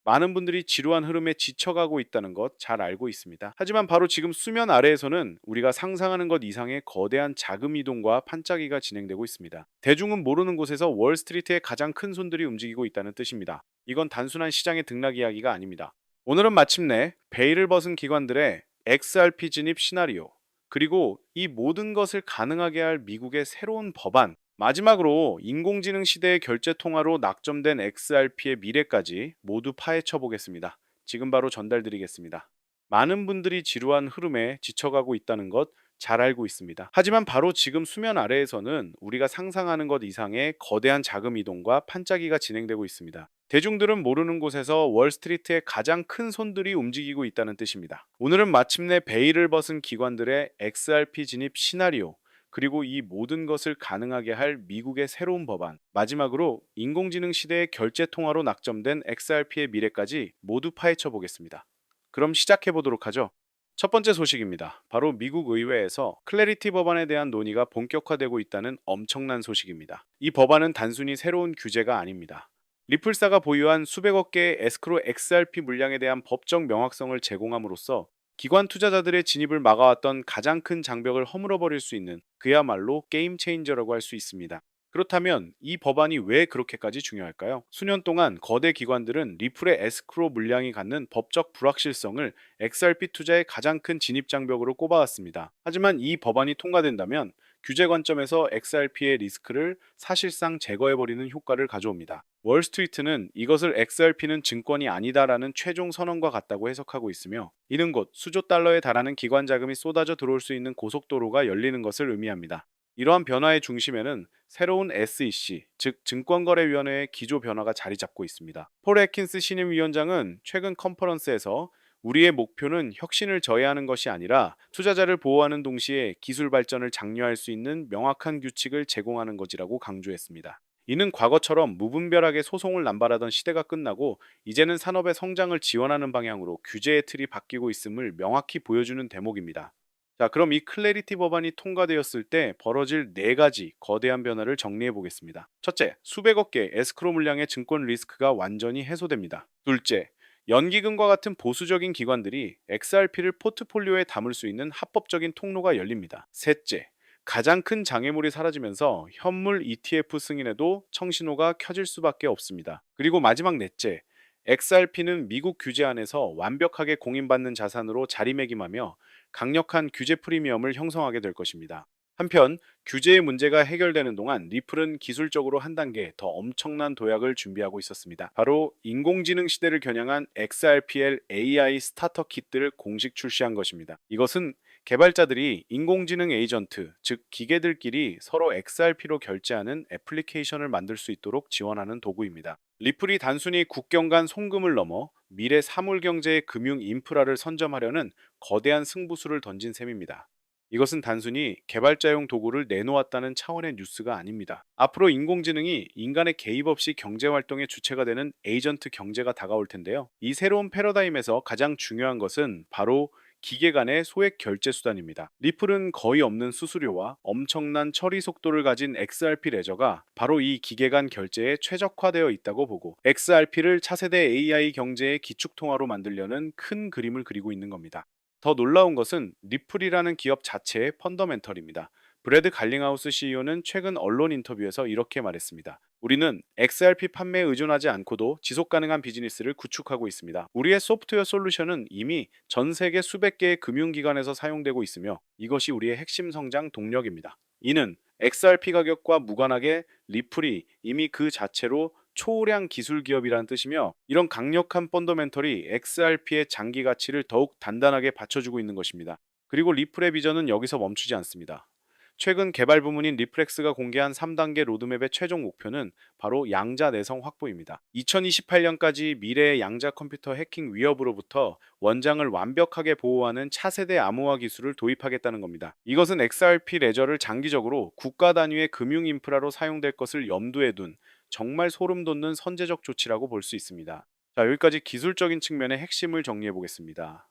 많은 분들이 지루한 흐름에 지쳐가고 있다는 것 잘 알고 있습니다. 하지만 바로 지금 수면 아래에서는 우리가 상상하는 것 이상의 거대한 자금 이동과 판짜기가 진행되고 있습니다. 대중은 모르는 곳에서 월스트리트의 가장 큰 손들이 움직이고 있다는 뜻입니다. 이건 단순한 시장의 등락 이야기가 아닙니다. 오늘은 마침내 베일을 벗은 기관들의 XRP 진입 시나리오, 그리고 이 모든 것을 가능하게 할 미국의 새로운 법안, 마지막으로 인공지능 시대의 결제 통화로 낙점된 XRP의 미래까지 모두 파헤쳐 보겠습니다. 지금 바로 전달드리겠습니다. 많은 분들이 지루한 흐름에 지쳐가고 있다는 것 잘 알고 있습니다. 하지만 바로 지금 수면 아래에서는 우리가 상상하는 것 이상의 거대한 자금 이동과 판짜기가 진행되고 있습니다. 대중들은 모르는 곳에서 월스트리트의 가장 큰 손들이 움직이고 있다는 뜻입니다. 오늘은 마침내 베일을 벗은 기관들의 XRP 진입 시나리오, 그리고 이 모든 것을 가능하게 할 미국의 새로운 법안, 마지막으로 인공지능 시대의 결제 통화로 낙점된 XRP의 미래까지 모두 파헤쳐 보겠습니다. 그럼 시작해 보도록 하죠. 첫 번째 소식입니다. 바로 미국 의회에서 클래리티 법안에 대한 논의가 본격화되고 있다는 엄청난 소식입니다. 이 법안은 단순히 새로운 규제가 아닙니다. 리플사가 보유한 수백억 개의 에스크로 XRP 물량에 대한 법적 명확성을 제공함으로써 기관 투자자들의 진입을 막아왔던 가장 큰 장벽을 허물어버릴 수 있는, 그야말로 게임 체인저라고 할 수 있습니다. 그렇다면 이 법안이 왜 그렇게까지 중요할까요? 수년 동안 거대 기관들은 리플의 에스크로 물량이 갖는 법적 불확실성을 XRP 투자의 가장 큰 진입 장벽으로 꼽아왔습니다. 하지만 이 법안이 통과된다면 규제 관점에서 XRP의 리스크를 사실상 제거해버리는 효과를 가져옵니다. 월스트리트는 이것을 XRP는 증권이 아니다라는 최종 선언과 같다고 해석하고 있으며, 이는 곧 수조 달러에 달하는 기관 자금이 쏟아져 들어올 수 있는 고속도로가 열리는 것을 의미합니다. 이러한 변화의 중심에는 새로운 SEC, 즉 증권거래위원회의 기조 변화가 자리 잡고 있습니다. 폴 애킨스 신임위원장은 최근 컨퍼런스에서 우리의 목표는 혁신을 저해하는 것이 아니라 투자자를 보호하는 동시에 기술 발전을 장려할 수 있는 명확한 규칙을 제공하는 것이라고 강조했습니다. 이는 과거처럼 무분별하게 소송을 남발하던 시대가 끝나고 이제는 산업의 성장을 지원하는 방향으로 규제의 틀이 바뀌고 있음을 명확히 보여주는 대목입니다. 자, 그럼 이 클래리티 법안이 통과되었을 때 벌어질 네 가지 거대한 변화를 정리해 보겠습니다. 첫째, 수백억 개 에스크로 물량의 증권 리스크가 완전히 해소됩니다. 둘째, 연기금과 같은 보수적인 기관들이 XRP를 포트폴리오에 담을 수 있는 합법적인 통로가 열립니다. 셋째, 가장 큰 장애물이 사라지면서 현물 ETF 승인에도 청신호가 켜질 수밖에 없습니다. 그리고 마지막 넷째, XRP는 미국 규제 안에서 완벽하게 공인받는 자산으로 자리매김하며 강력한 규제 프리미엄을 형성하게 될 것입니다. 한편 규제의 문제가 해결되는 동안 리플은 기술적으로 한 단계 더 엄청난 도약을 준비하고 있었습니다. 바로 인공지능 시대를 겨냥한 XRPL AI 스타터 킷들을 공식 출시한 것입니다. 이것은 개발자들이 인공지능 에이전트, 즉 기계들끼리 서로 XRP로 결제하는 애플리케이션을 만들 수 있도록 지원하는 도구입니다. 리플이 단순히 국경 간 송금을 넘어 미래 사물 경제의 금융 인프라를 선점하려는 거대한 승부수를 던진 셈입니다. 이것은 단순히 개발자용 도구를 내놓았다는 차원의 뉴스가 아닙니다. 앞으로 인공지능이 인간의 개입 없이 경제 활동의 주체가 되는 에이전트 경제가 다가올 텐데요. 이 새로운 패러다임에서 가장 중요한 것은 바로 기계 간의 소액 결제 수단입니다. 리플은 거의 없는 수수료와 엄청난 처리 속도를 가진 XRP 레저가 바로 이 기계 간 결제에 최적화되어 있다고 보고, XRP를 차세대 AI 경제의 기축통화로 만들려는 큰 그림을 그리고 있는 겁니다. 더 놀라운 것은 리플이라는 기업 자체의 펀더멘털입니다. 브래드 갈링하우스 CEO는 최근 언론 인터뷰에서 이렇게 말했습니다. 우리는 XRP 판매에 의존하지 않고도 지속 가능한 비즈니스를 구축하고 있습니다. 우리의 소프트웨어 솔루션은 이미 전 세계 수백 개의 금융기관에서 사용되고 있으며 이것이 우리의 핵심 성장 동력입니다. 이는 XRP 가격과 무관하게 리플이 이미 그 자체로 초우량 기술 기업이라는 뜻이며, 이런 강력한 펀더멘털이 XRP의 장기 가치를 더욱 단단하게 받쳐주고 있는 것입니다. 그리고 리플의 비전은 여기서 멈추지 않습니다. 최근 개발 부문인 리플렉스가 공개한 3단계 로드맵의 최종 목표는 바로 양자 내성 확보입니다. 2028년까지 미래의 양자 컴퓨터 해킹 위협으로부터 원장을 완벽하게 보호하는 차세대 암호화 기술을 도입하겠다는 겁니다. 이것은 XRP 레저를 장기적으로 국가 단위의 금융 인프라로 사용될 것을 염두에 둔 정말 소름 돋는 선제적 조치라고 볼 수 있습니다. 자, 여기까지 기술적인 측면의 핵심을 정리해 보겠습니다.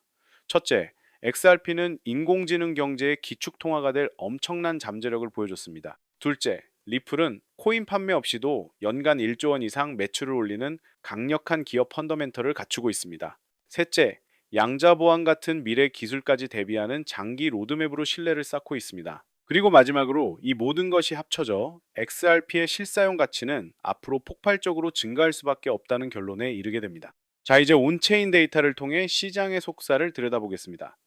첫째, XRP는 인공지능 경제의 기축 통화가 될 엄청난 잠재력을 보여줬습니다. 둘째, 리플은 코인 판매 없이도 연간 1조 원 이상 매출을 올리는 강력한 기업 펀더멘털을 갖추고 있습니다. 셋째, 양자 보안 같은 미래 기술까지 대비하는 장기 로드맵으로 신뢰를 쌓고 있습니다. 그리고 마지막으로 이 모든 것이 합쳐져 XRP의 실사용 가치는 앞으로 폭발적으로 증가할 수밖에 없다는 결론에 이르게 됩니다. 자, 이제 온체인 데이터를 통해 시장의 속살을 들여다보겠습니다.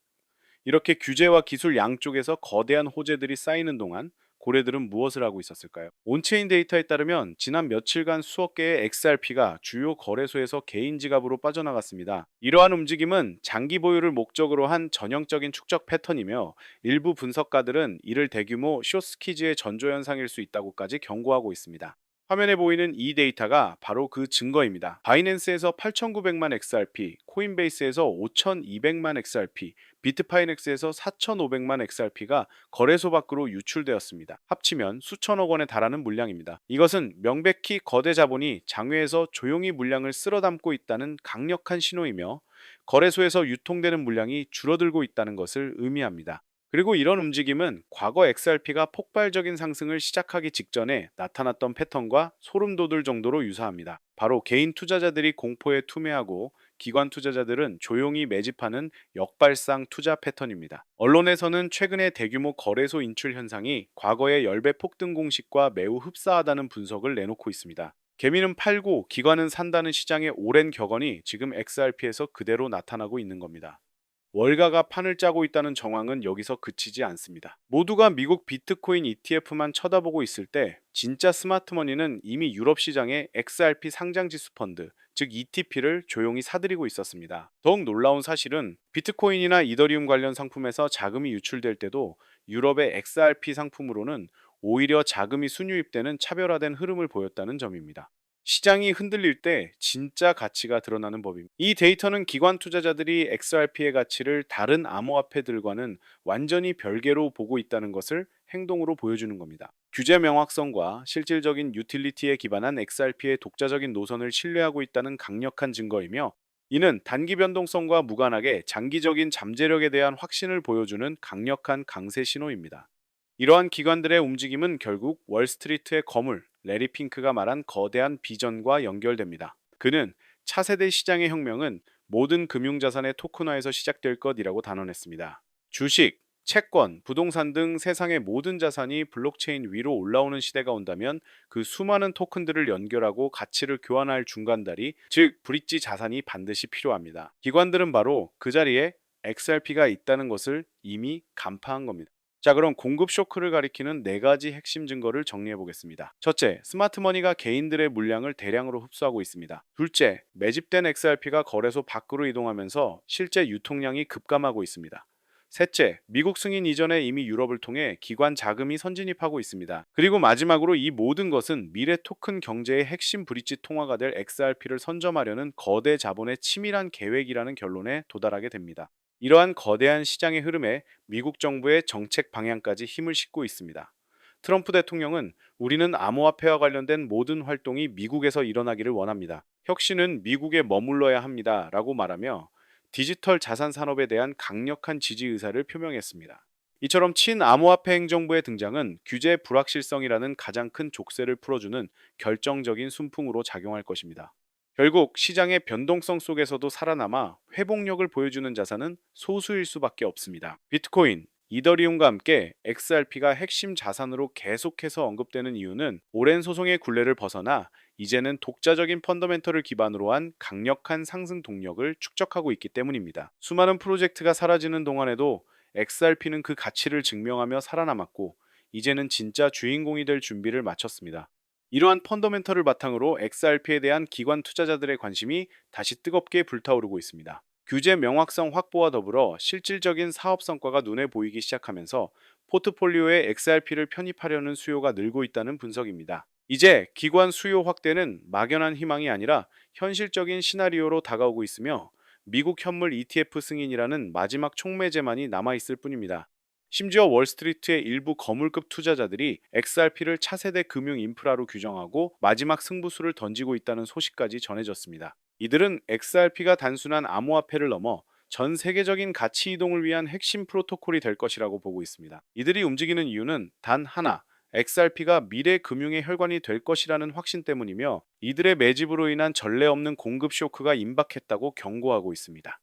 이렇게 규제와 기술 양쪽에서 거대한 호재들이 쌓이는 동안 고래들은 무엇을 하고 있었을까요? 온체인 데이터에 따르면 지난 며칠간 수억 개의 XRP가 주요 거래소에서 개인 지갑으로 빠져나갔습니다. 이러한 움직임은 장기 보유를 목적으로 한 전형적인 축적 패턴이며 일부 분석가들은 이를 대규모 숏스퀴즈의 전조현상일 수 있다고까지 경고하고 있습니다. 화면에 보이는 이 데이터가 바로 그 증거입니다. 바이낸스에서 8,900만 XRP, 코인베이스에서 5,200만 XRP, 비트파이넥스에서 4,500만 XRP가 거래소 밖으로 유출되었습니다. 합치면 수천억 원에 달하는 물량입니다. 이것은 명백히 거대 자본이 장외에서 조용히 물량을 쓸어 담고 있다는 강력한 신호이며 거래소에서 유통되는 물량이 줄어들고 있다는 것을 의미합니다. 그리고 이런 움직임은 과거 XRP가 폭발적인 상승을 시작하기 직전에 나타났던 패턴과 소름 돋을 정도로 유사합니다. 바로 개인 투자자들이 공포에 투매하고 기관 투자자들은 조용히 매집하는 역발상 투자 패턴입니다. 언론에서는 최근의 대규모 거래소 인출 현상이 과거의 10배 폭등 공식과 매우 흡사하다는 분석을 내놓고 있습니다. 개미는 팔고 기관은 산다는 시장의 오랜 격언이 지금 XRP에서 그대로 나타나고 있는 겁니다. 월가가 판을 짜고 있다는 정황은 여기서 그치지 않습니다. 모두가 미국 비트코인 ETF만 쳐다보고 있을 때 진짜 스마트머니는 이미 유럽 시장의 XRP 상장지수 펀드, 즉 ETP를 조용히 사들이고 있었습니다. 더욱 놀라운 사실은 비트코인이나 이더리움 관련 상품에서 자금이 유출될 때도 유럽의 XRP 상품으로는 오히려 자금이 순유입되는 차별화된 흐름을 보였다는 점입니다. 시장이 흔들릴 때 진짜 가치가 드러나는 법입니다. 이 데이터는 기관 투자자들이 XRP의 가치를 다른 암호화폐들과는 완전히 별개로 보고 있다는 것을 행동으로 보여주는 겁니다. 규제 명확성과 실질적인 유틸리티에 기반한 XRP의 독자적인 노선을 신뢰하고 있다는 강력한 증거이며, 이는 단기 변동성과 무관하게 장기적인 잠재력에 대한 확신을 보여주는 강력한 강세 신호입니다. 이러한 기관들의 움직임은 결국 월스트리트의 거물 레리 핑크가 말한 거대한 비전과 연결됩니다. 그는 차세대 시장의 혁명은 모든 금융자산의 토큰화에서 시작될 것이라고 단언했습니다. 주식, 채권, 부동산 등 세상의 모든 자산이 블록체인 위로 올라오는 시대가 온다면 그 수많은 토큰들을 연결하고 가치를 교환할 중간다리, 즉 브릿지 자산이 반드시 필요합니다. 기관들은 바로 그 자리에 XRP가 있다는 것을 이미 간파한 겁니다. 자, 그럼 공급 쇼크를 가리키는 4가지 핵심 증거를 정리해 보겠습니다. 첫째, 스마트머니가 개인들의 물량을 대량으로 흡수하고 있습니다. 둘째, 매집된 XRP가 거래소 밖으로 이동하면서 실제 유통량이 급감하고 있습니다. 셋째, 미국 승인 이전에 이미 유럽을 통해 기관 자금이 선진입하고 있습니다. 그리고 마지막으로 이 모든 것은 미래 토큰 경제의 핵심 브릿지 통화가 될 XRP를 선점하려는 거대 자본의 치밀한 계획이라는 결론에 도달하게 됩니다. 이러한 거대한 시장의 흐름에 미국 정부의 정책 방향까지 힘을 싣고 있습니다. 트럼프 대통령은 우리는 암호화폐와 관련된 모든 활동이 미국에서 일어나기를 원합니다. 혁신은 미국에 머물러야 합니다. 라고 말하며 디지털 자산 산업에 대한 강력한 지지 의사를 표명했습니다. 이처럼 친암호화폐 행정부의 등장은 규제 불확실성이라는 가장 큰 족쇄를 풀어주는 결정적인 순풍으로 작용할 것입니다. 결국 시장의 변동성 속에서도 살아남아 회복력을 보여주는 자산은 소수일 수밖에 없습니다. 비트코인, 이더리움과 함께 XRP가 핵심 자산으로 계속해서 언급되는 이유는 오랜 소송의 굴레를 벗어나 이제는 독자적인 펀더멘털을 기반으로 한 강력한 상승 동력을 축적하고 있기 때문입니다. 수많은 프로젝트가 사라지는 동안에도 XRP는 그 가치를 증명하며 살아남았고, 이제는 진짜 주인공이 될 준비를 마쳤습니다. 이러한 펀더멘털을 바탕으로 XRP에 대한 기관 투자자들의 관심이 다시 뜨겁게 불타오르고 있습니다. 규제 명확성 확보와 더불어 실질적인 사업 성과가 눈에 보이기 시작하면서 포트폴리오에 XRP를 편입하려는 수요가 늘고 있다는 분석입니다. 이제 기관 수요 확대는 막연한 희망이 아니라 현실적인 시나리오로 다가오고 있으며, 미국 현물 ETF 승인이라는 마지막 촉매제만이 남아있을 뿐입니다. 심지어 월스트리트의 일부 거물급 투자자들이 XRP를 차세대 금융 인프라로 규정하고 마지막 승부수를 던지고 있다는 소식까지 전해졌습니다. 이들은 XRP가 단순한 암호화폐를 넘어 전 세계적인 가치 이동을 위한 핵심 프로토콜이 될 것이라고 보고 있습니다. 이들이 움직이는 이유는 단 하나, XRP가 미래 금융의 혈관이 될 것이라는 확신 때문이며, 이들의 매집으로 인한 전례 없는 공급 쇼크가 임박했다고 경고하고 있습니다.